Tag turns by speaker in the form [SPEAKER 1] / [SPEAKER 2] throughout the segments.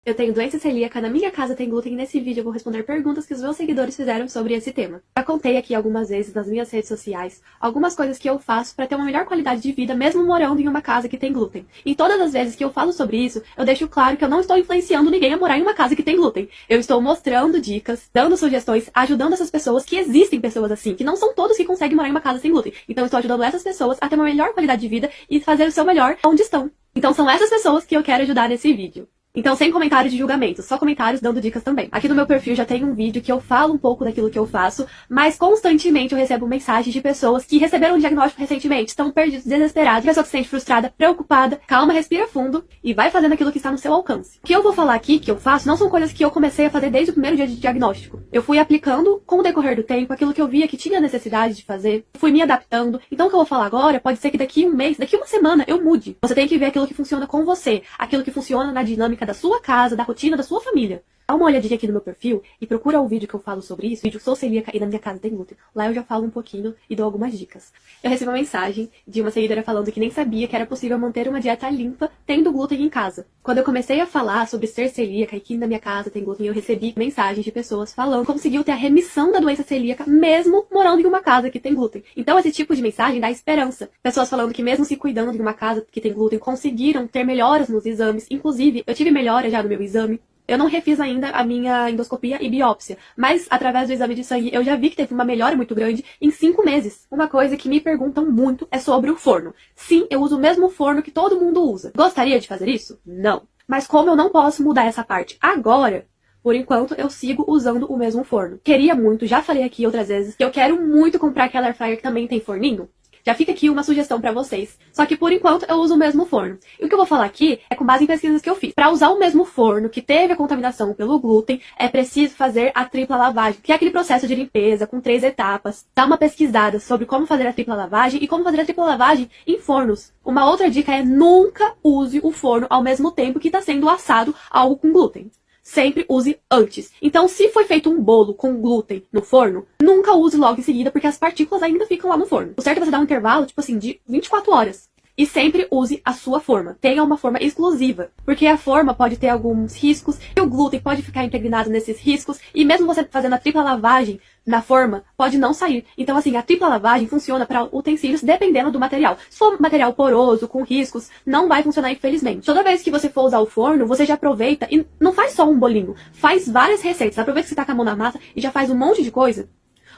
[SPEAKER 1] Eu tenho doença celíaca, na minha casa tem glúten e nesse vídeo eu vou responder perguntas que os meus seguidores fizeram sobre esse tema. Já contei aqui algumas vezes nas minhas redes sociais algumas coisas que eu faço para ter uma melhor qualidade de vida mesmo morando em uma casa que tem glúten. E todas as vezes que eu falo sobre isso, eu deixo claro que eu não estou influenciando ninguém a morar em uma casa que tem glúten. Eu estou mostrando dicas, dando sugestões, ajudando essas pessoas, que existem pessoas assim, que não são todos que conseguem morar em uma casa sem glúten. Então eu estou ajudando essas pessoas a ter uma melhor qualidade de vida e fazer o seu melhor onde estão. Então são essas pessoas que eu quero ajudar nesse vídeo. Então, sem comentários de julgamento, só comentários dando dicas também. Aqui no meu perfil já tem um vídeo que eu falo um pouco daquilo que eu faço, mas constantemente eu recebo mensagens de pessoas que receberam um diagnóstico recentemente, estão perdidos, desesperados, pessoa que se sente frustrada, preocupada. Calma, respira fundo e vai fazendo aquilo que está no seu alcance. O que eu vou falar aqui, que eu faço, não são coisas que eu comecei a fazer desde o primeiro dia de diagnóstico. Eu fui aplicando, com o decorrer do tempo, aquilo que eu via que tinha necessidade de fazer, fui me adaptando. Então, o que eu vou falar agora, pode ser que daqui um mês, daqui uma semana, eu mude. Você tem que ver aquilo que funciona com você, aquilo que funciona na dinâmica da sua casa, da rotina da sua família. Dá uma olhadinha aqui no meu perfil e procura o vídeo que eu falo sobre isso, o vídeo Sou Celíaca e na minha casa tem glúten. Lá eu já falo um pouquinho e dou algumas dicas. Eu recebi uma mensagem de uma seguidora falando que nem sabia que era possível manter uma dieta limpa tendo glúten em casa. Quando eu comecei a falar sobre ser celíaca e que na minha casa tem glúten, eu recebi mensagens de pessoas falando que conseguiu ter a remissão da doença celíaca mesmo morando em uma casa que tem glúten. Então esse tipo de mensagem dá esperança. Pessoas falando que mesmo se cuidando de uma casa que tem glúten, conseguiram ter melhoras nos exames. Inclusive, eu tive melhora já no meu exame. Eu não refiz ainda a minha endoscopia e biópsia, mas através do exame de sangue eu já vi que teve uma melhora muito grande em 5 meses. Uma coisa que me perguntam muito é sobre o forno. Sim, eu uso o mesmo forno que todo mundo usa. Gostaria de fazer isso? Não. Mas como eu não posso mudar essa parte agora, por enquanto eu sigo usando o mesmo forno. Queria muito, já falei aqui outras vezes, que eu quero muito comprar aquela air fryer que também tem forninho. Já fica aqui uma sugestão pra vocês. Só que por enquanto eu uso o mesmo forno. E o que eu vou falar aqui é com base em pesquisas que eu fiz. Para usar o mesmo forno que teve a contaminação pelo glúten, é preciso fazer a tripla lavagem, que é aquele processo de limpeza com 3 etapas. Dá uma pesquisada sobre como fazer a tripla lavagem e como fazer a tripla lavagem em fornos. Uma outra dica é nunca use o forno ao mesmo tempo que está sendo assado algo com glúten. Sempre use antes. Então, se foi feito um bolo com glúten no forno, nunca use logo em seguida, porque as partículas ainda ficam lá no forno. O certo é você dar um intervalo, tipo assim, de 24 horas. E sempre use a sua forma. Tenha uma forma exclusiva, porque a forma pode ter alguns riscos, e o glúten pode ficar impregnado nesses riscos, e mesmo você fazendo a tripla lavagem na forma, pode não sair. Então, assim, a tripla lavagem funciona para utensílios dependendo do material. Se for material poroso, com riscos, não vai funcionar, infelizmente. Toda vez que você for usar o forno, você já aproveita e não faz só um bolinho, faz várias receitas. Aproveita que você tá com a mão na massa e já faz um monte de coisa.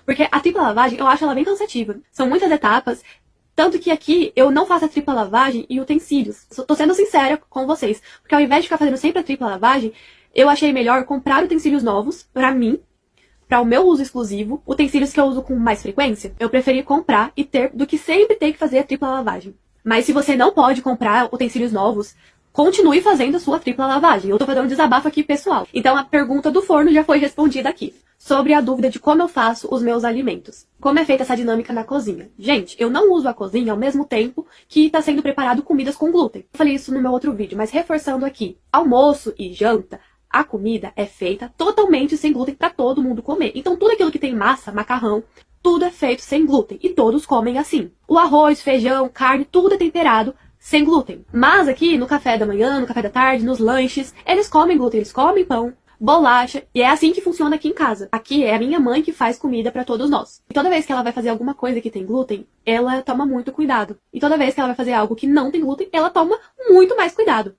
[SPEAKER 1] Porque a tripla lavagem, eu acho ela bem cansativa. São muitas etapas. Tanto que aqui eu não faço a tripla lavagem e utensílios. Tô sendo sincera com vocês. Porque ao invés de ficar fazendo sempre a tripla lavagem, eu achei melhor comprar utensílios novos pra mim, para o meu uso exclusivo, utensílios que eu uso com mais frequência. Eu preferi comprar e ter do que sempre ter que fazer a tripla lavagem. Mas se você não pode comprar utensílios novos, continue fazendo a sua tripla lavagem. Eu tô fazendo um desabafo aqui pessoal. Então a pergunta do forno já foi respondida aqui. Sobre a dúvida de como eu faço os meus alimentos. Como é feita essa dinâmica na cozinha? Gente, eu não uso a cozinha ao mesmo tempo que está sendo preparado comidas com glúten. Eu falei isso no meu outro vídeo, mas reforçando aqui. Almoço e janta, a comida é feita totalmente sem glúten para todo mundo comer. Então tudo aquilo que tem massa, macarrão, tudo é feito sem glúten. E todos comem assim. O arroz, feijão, carne, tudo é temperado sem glúten. Mas aqui no café da manhã, no café da tarde, nos lanches, eles comem glúten, eles comem pão, bolacha, e é assim que funciona aqui em casa. Aqui é a minha mãe que faz comida pra todos nós. E toda vez que ela vai fazer alguma coisa que tem glúten, ela toma muito cuidado. E toda vez que ela vai fazer algo que não tem glúten, ela toma muito mais cuidado.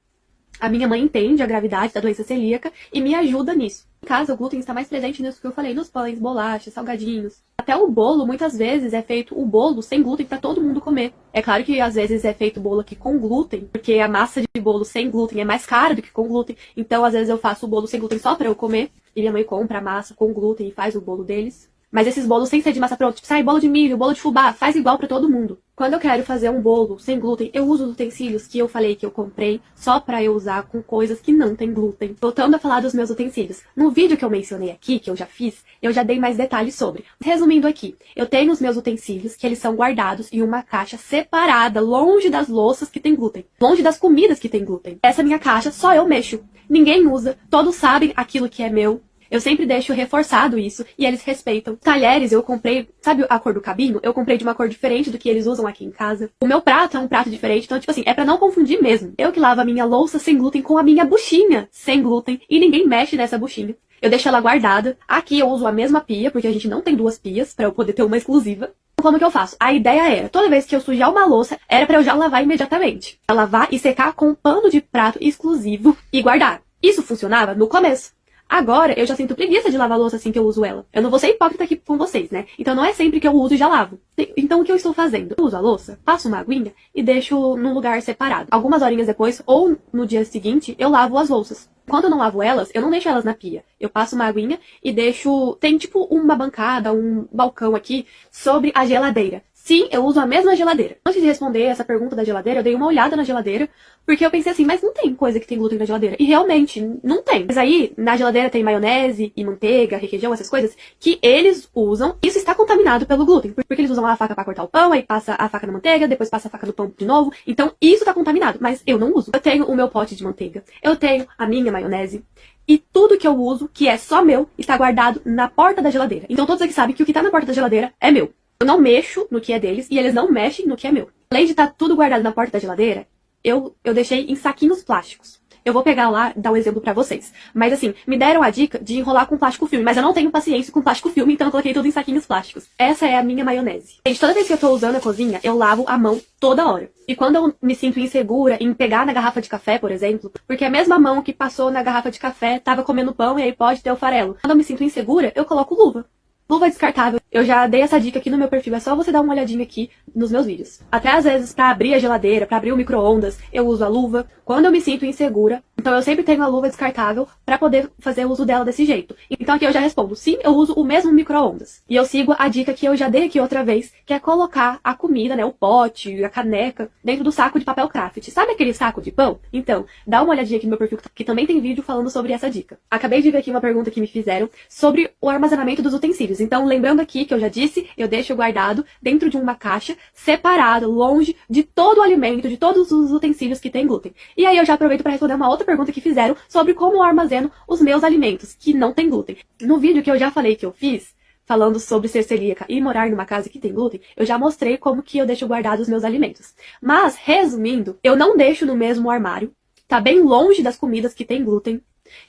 [SPEAKER 1] A minha mãe entende a gravidade da doença celíaca e me ajuda nisso. Em casa, o glúten está mais presente nisso que eu falei, nos pães, bolachas, salgadinhos. Até o bolo, muitas vezes, é feito o bolo sem glúten para todo mundo comer. É claro que às vezes é feito bolo aqui com glúten, porque a massa de bolo sem glúten é mais cara do que com glúten. Então, às vezes eu faço o bolo sem glúten só para eu comer. E minha mãe compra a massa com glúten e faz o bolo deles. Mas esses bolos sem ser de massa pronta, tipo, sai bolo de milho, bolo de fubá, faz igual pra todo mundo. Quando eu quero fazer um bolo sem glúten, eu uso os utensílios que eu falei que eu comprei só pra eu usar com coisas que não tem glúten. Voltando a falar dos meus utensílios. No vídeo que eu mencionei aqui, que eu já fiz, eu já dei mais detalhes sobre. Resumindo aqui, eu tenho os meus utensílios, que eles são guardados em uma caixa separada, longe das louças que tem glúten. Longe das comidas que tem glúten. Essa minha caixa, só eu mexo. Ninguém usa, todos sabem aquilo que é meu. Eu sempre deixo reforçado isso e eles respeitam. Talheres eu comprei, sabe a cor do cabinho? Eu comprei de uma cor diferente do que eles usam aqui em casa. O meu prato é um prato diferente, então tipo assim, é pra não confundir mesmo. Eu que lavo a minha louça sem glúten com a minha buchinha sem glúten e ninguém mexe nessa buchinha. Eu deixo ela guardada. Aqui eu uso a mesma pia, porque a gente não tem duas pias pra eu poder ter uma exclusiva. Como que eu faço? A ideia era, toda vez que eu sujar uma louça, era pra eu já lavar imediatamente. Pra lavar e secar com um pano de prato exclusivo e guardar. Isso funcionava no começo. Agora, eu já sinto preguiça de lavar a louça assim que eu uso ela. Eu não vou ser hipócrita aqui com vocês, né? Então não é sempre que eu uso e já lavo. Então o que eu estou fazendo? Eu uso a louça, passo uma aguinha e deixo num lugar separado. Algumas horinhas depois, ou no dia seguinte, eu lavo as louças. Quando eu não lavo elas, eu não deixo elas na pia. Eu passo uma aguinha e deixo... Tem tipo uma bancada, um balcão aqui sobre a geladeira. Sim, eu uso a mesma geladeira. Antes de responder essa pergunta da geladeira, eu dei uma olhada na geladeira, porque eu pensei assim, mas não tem coisa que tem glúten na geladeira. E realmente, não tem. Mas aí, na geladeira tem maionese e manteiga, requeijão, essas coisas, que eles usam. Isso está contaminado pelo glúten, porque eles usam a faca pra cortar o pão, aí passa a faca na manteiga, depois passa a faca no pão de novo. Então, isso tá contaminado, mas eu não uso. Eu tenho o meu pote de manteiga, eu tenho a minha maionese, e tudo que eu uso, que é só meu, está guardado na porta da geladeira. Então todos aqui sabem que o que tá na porta da geladeira é meu. Eu não mexo no que é deles e eles não mexem no que é meu. Além de estar tudo guardado na porta da geladeira, eu deixei em saquinhos plásticos. Eu vou pegar lá, dar um exemplo pra vocês. Mas assim, me deram a dica de enrolar com plástico filme, mas eu não tenho paciência com plástico filme, então eu coloquei tudo em saquinhos plásticos. Essa é a minha maionese. Gente, toda vez que eu tô usando a cozinha, eu lavo a mão toda hora. E quando eu me sinto insegura em pegar na garrafa de café, por exemplo, porque a mesma mão que passou na garrafa de café tava comendo pão e aí pode ter o farelo. Quando eu me sinto insegura, eu coloco luva. Luva descartável. Eu já dei essa dica aqui no meu perfil, é só você dar uma olhadinha aqui nos meus vídeos. Até às vezes pra abrir a geladeira, pra abrir o micro-ondas, eu uso a luva. Quando eu me sinto insegura, então eu sempre tenho a luva descartável pra poder fazer o uso dela desse jeito. Então aqui eu já respondo, sim, eu uso o mesmo micro-ondas. E eu sigo a dica que eu já dei aqui outra vez, que é colocar a comida, né, o pote, a caneca, dentro do saco de papel craft. Sabe aquele saco de pão? Então, dá uma olhadinha aqui no meu perfil, que também tem vídeo falando sobre essa dica. Acabei de ver aqui uma pergunta que me fizeram sobre o armazenamento dos utensílios. Então, lembrando aqui que eu já disse, eu deixo guardado dentro de uma caixa, separado, longe de todo o alimento, de todos os utensílios que tem glúten. E aí eu já aproveito para responder uma outra pergunta que fizeram sobre como eu armazeno os meus alimentos que não tem glúten. No vídeo que eu já falei que eu fiz, falando sobre ser celíaca e morar numa casa que tem glúten, eu já mostrei como que eu deixo guardados os meus alimentos. Mas, resumindo, eu não deixo no mesmo armário, tá bem longe das comidas que tem glúten.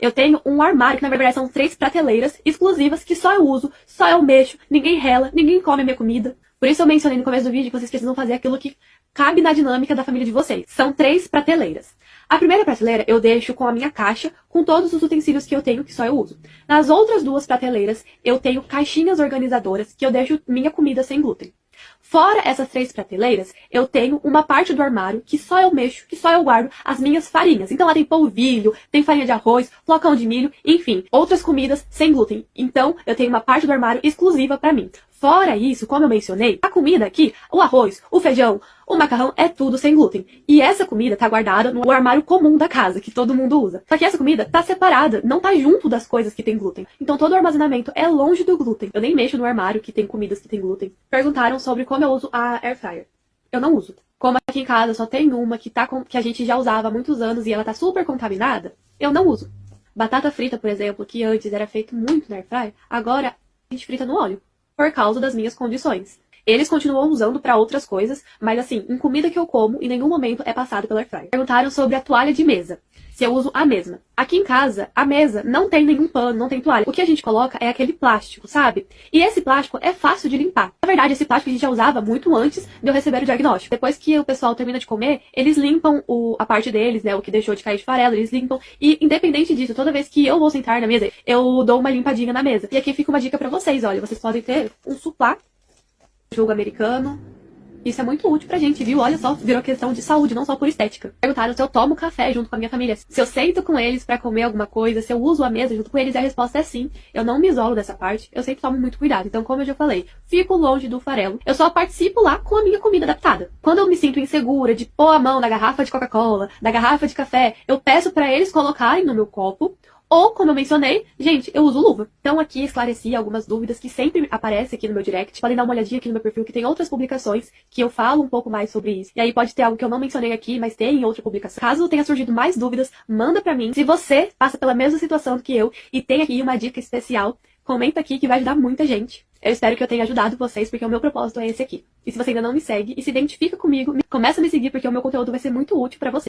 [SPEAKER 1] Eu tenho um armário, que na verdade são 3 prateleiras exclusivas, que só eu uso, só eu mexo, ninguém rela, ninguém come a minha comida. Por isso eu mencionei no começo do vídeo que vocês precisam fazer aquilo que cabe na dinâmica da família de vocês. São 3 prateleiras. A primeira prateleira eu deixo com a minha caixa, com todos os utensílios que eu tenho, que só eu uso. Nas outras 2 prateleiras, eu tenho caixinhas organizadoras, que eu deixo minha comida sem glúten. Fora essas 3 prateleiras, eu tenho uma parte do armário que só eu mexo, que só eu guardo as minhas farinhas. Então lá tem polvilho, tem farinha de arroz, flocão de milho, enfim, outras comidas sem glúten. Então eu tenho uma parte do armário exclusiva pra mim. Fora isso, como eu mencionei, a comida aqui, o arroz, o feijão, o macarrão, é tudo sem glúten. E essa comida tá guardada no armário comum da casa, que todo mundo usa. Só que essa comida tá separada, não tá junto das coisas que tem glúten. Então todo o armazenamento é longe do glúten. Eu nem mexo no armário que tem comidas que tem glúten. Perguntaram sobre como eu uso a air fryer. Eu não uso. Como aqui em casa só tem uma que a gente já usava há muitos anos e ela tá super contaminada, eu não uso. Batata frita, por exemplo, que antes era feito muito na air fryer, agora a gente frita no óleo, por causa das minhas condições. Eles continuam usando pra outras coisas, mas assim, em comida que eu como, em nenhum momento é passado pela air fryer. Perguntaram sobre a toalha de mesa, se eu uso a mesma. Aqui em casa, a mesa não tem nenhum pano, não tem toalha. O que a gente coloca é aquele plástico, sabe? E esse plástico é fácil de limpar. Na verdade, esse plástico a gente já usava muito antes de eu receber o diagnóstico. Depois que o pessoal termina de comer, eles limpam a parte deles, né? O que deixou de cair de farelo, eles limpam. E independente disso, toda vez que eu vou sentar na mesa, eu dou uma limpadinha na mesa. E aqui fica uma dica pra vocês, olha. Vocês podem ter um suplá, jogo americano. Isso é muito útil pra gente, viu? Olha só, virou questão de saúde, não só por estética. Perguntaram se eu tomo café junto com a minha família. Se eu sento com eles pra comer alguma coisa, se eu uso a mesa junto com eles, a resposta é sim. Eu não me isolo dessa parte, eu sempre tomo muito cuidado. Então, como eu já falei, fico longe do farelo. Eu só participo lá com a minha comida adaptada. Quando eu me sinto insegura de pôr a mão na garrafa de Coca-Cola, na garrafa de café, eu peço pra eles colocarem no meu copo, Ou, como eu mencionei, gente, eu uso luva. Então aqui esclareci algumas dúvidas que sempre aparecem aqui no meu direct. Podem dar uma olhadinha aqui no meu perfil, que tem outras publicações que eu falo um pouco mais sobre isso. E aí pode ter algo que eu não mencionei aqui, mas tem em outra publicação. Caso tenha surgido mais dúvidas, manda pra mim. Se você passa pela mesma situação que eu e tem aqui uma dica especial, comenta aqui que vai ajudar muita gente. Eu espero que eu tenha ajudado vocês, porque o meu propósito é esse aqui. E se você ainda não me segue e se identifica comigo, começa a me seguir, porque o meu conteúdo vai ser muito útil pra você.